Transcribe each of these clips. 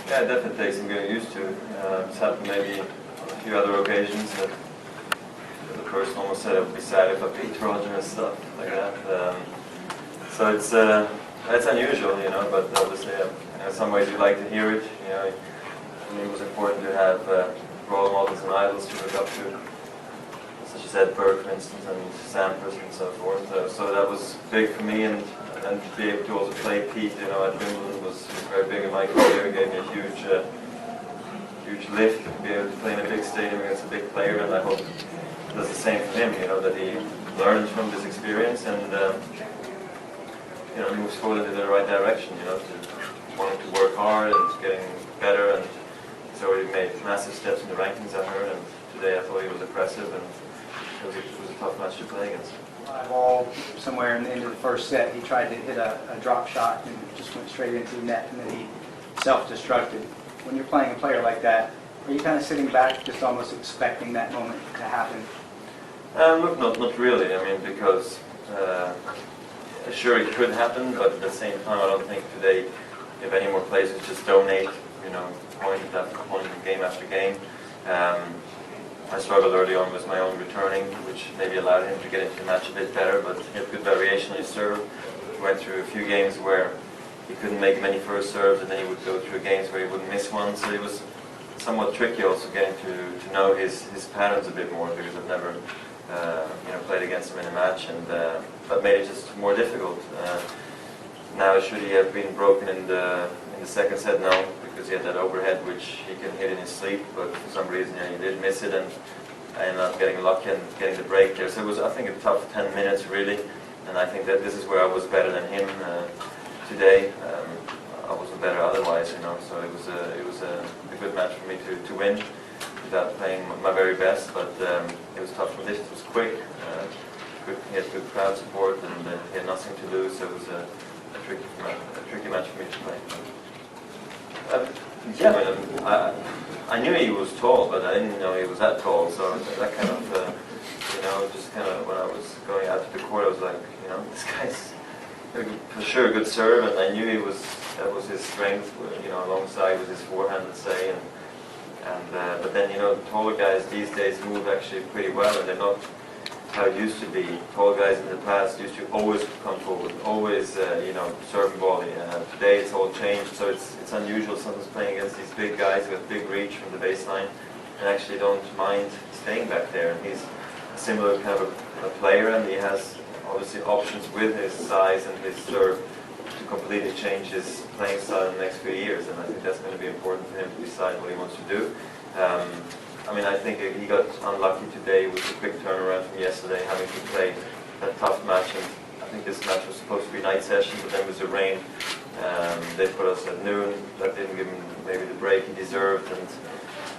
Yeah, it definitely takes some getting used to. It's happened maybe on a few other occasions that the person almost said it would be sad if I beat Roger and stuff like that. So it's unusual, you know, but obviously in some ways you like to hear it. You know, for me it was important to have role models and idols to look up to, such as Ed Burke, for instance, and Sampras and so forth. So that was big for me, and to be able to also play Pete, you know, at Wimbledon was very big in my career. It gave me a huge lift to be able to play in a big stadium against a big player, and I hope it does the same for him. You know, that he learns from this experience and you know, moves forward in the right direction. You know, to wanting to work hard and getting better, and he's already made massive steps in the rankings, I heard, and today I thought he was impressive, and it was a tough match to play against. Ball somewhere in the end of the first set, he tried to hit a drop shot and just went straight into the net, and then he self-destructed. When you're playing a player like that, are you kind of sitting back, just almost expecting that moment to happen? Look, not really. I mean, because sure it could happen, but at the same time, I don't think today, if any more players would just donate, you know, point after point, game after game. I struggled early on with my own returning, which maybe allowed him to get into the match a bit better, but he had good variation on his serve. He went through a few games where he couldn't make many first serves, and then he would go through games where he wouldn't miss one, so it was somewhat tricky also getting to know his patterns a bit more, because I've never you know, played against him in a match, and that made it just more difficult. Now should he have been broken in the second set? No, because he had that overhead which he can hit in his sleep, but for some reason he did miss it, and I ended up getting lucky and getting the break there. So it was, I think, a tough 10 minutes really, and I think that this is where I was better than him today. I wasn't better otherwise, you know. So it was a good match for me to win without playing my very best, but it was tough conditions. It was quick. He had good crowd support, and he had nothing to lose. So it was a tricky match for me to play. Yeah, I knew he was tall, but I didn't know he was that tall. So that kind of, you know, just kind of when I was going out to the court, I was like, you know, this guy's for sure a good serve, and I knew that was his strength, you know, alongside with his forehand, let's say, and but then, you know, taller guys these days move actually pretty well, and they're not how it used to be. Tall guys in the past used to always come forward, always, you know, serve and volley. Today it's all changed, so it's unusual sometimes playing against these big guys with big reach from the baseline, and actually don't mind staying back there. And he's a similar kind of a player, and he has obviously options with his size and his serve to completely change his playing style in the next few years, and I think that's going to be important for him to decide what he wants to do. I mean, I think he got unlucky today with the quick turnaround from yesterday, having to play that tough match, and I think this match was supposed to be night session, but then with the rain, they put us at noon. That didn't give him maybe the break he deserved, and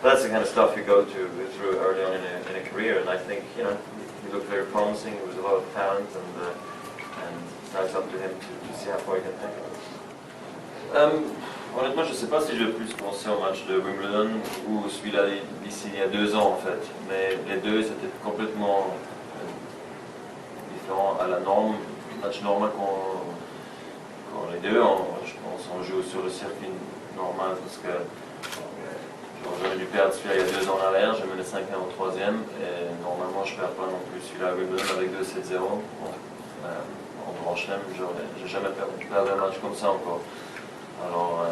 that's the kind of stuff you go through early on in a career, and I think, you know, he looked very promising. There was a lot of talent, and now it's up to him to see how far he can take it. Honnêtement, je ne sais pas si je vais plus penser au match de Wimbledon ou celui-là d'ici il y a 2 ans en fait. Mais les deux c'était complètement différent à la norme, match normal quand les deux, je pense, on joue sur le circuit normal parce que j'aurais dû perdre celui-là il y a 2 ans en arrière, j'ai mené 5-1 au 3e et normalement je ne perds pas non plus celui-là à Wimbledon avec 2-7-0. En Grand Chelem, j'ai jamais perdu un match comme ça encore. Alors,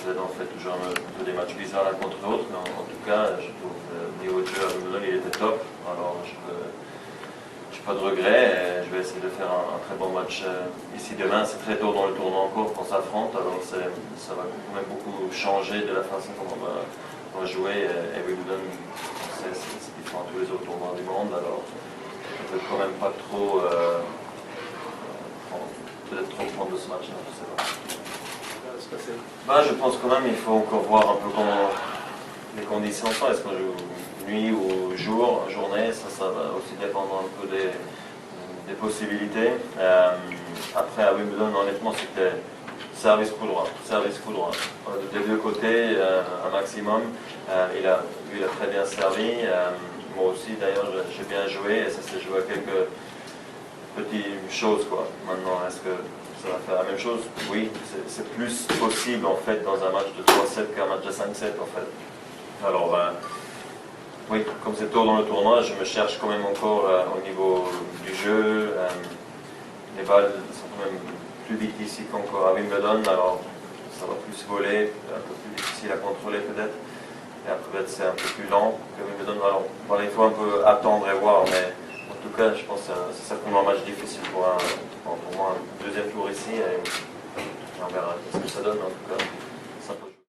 peut-être on fait toujours un peu des matchs bizarres l'un contre l'autre, mais en tout cas, je trouve le niveau de jeu à Wimbledon, il était top. Alors, je n'ai pas de regrets et je vais essayer de faire un très bon match ici demain. C'est très tôt dans le tournoi encore qu'on s'affronte, alors ça va quand même beaucoup changer de la façon dont on va jouer. Et Wimbledon, c'est différent de tous les autres tournois du monde, alors je ne peux quand même pas trop, peut-être trop prendre de ce match, je ne sais pas. Bah, je pense quand même qu'il faut encore voir un peu comment les conditions sont. Est-ce qu'on joue nuit ou jour, journée, ça va aussi dépendre un peu des possibilités. Après à Wimbledon, honnêtement, c'était service coup droit. Des deux côtés, un maximum. Il a très bien servi. Moi aussi, d'ailleurs, j'ai bien joué et ça s'est joué à petites choses quoi. Maintenant, est-ce que ça va faire la même chose? Oui, c'est plus possible en fait dans un match de 3-7 qu'un match de 5-7 en fait. Alors, oui, comme c'est tôt dans le tournoi, je me cherche quand même encore au niveau du jeu. Les balles sont quand même plus vite ici qu'encore à Wimbledon, alors ça va plus voler, un peu plus difficile à contrôler peut-être. Et après, c'est un peu plus lent que Wimbledon. Alors, voilà, il faut un peu attendre et voir, mais en tout cas, je pense que c'est certainement un match difficile pour moi, un deuxième tour ici, et on verra ce que ça donne en tout cas.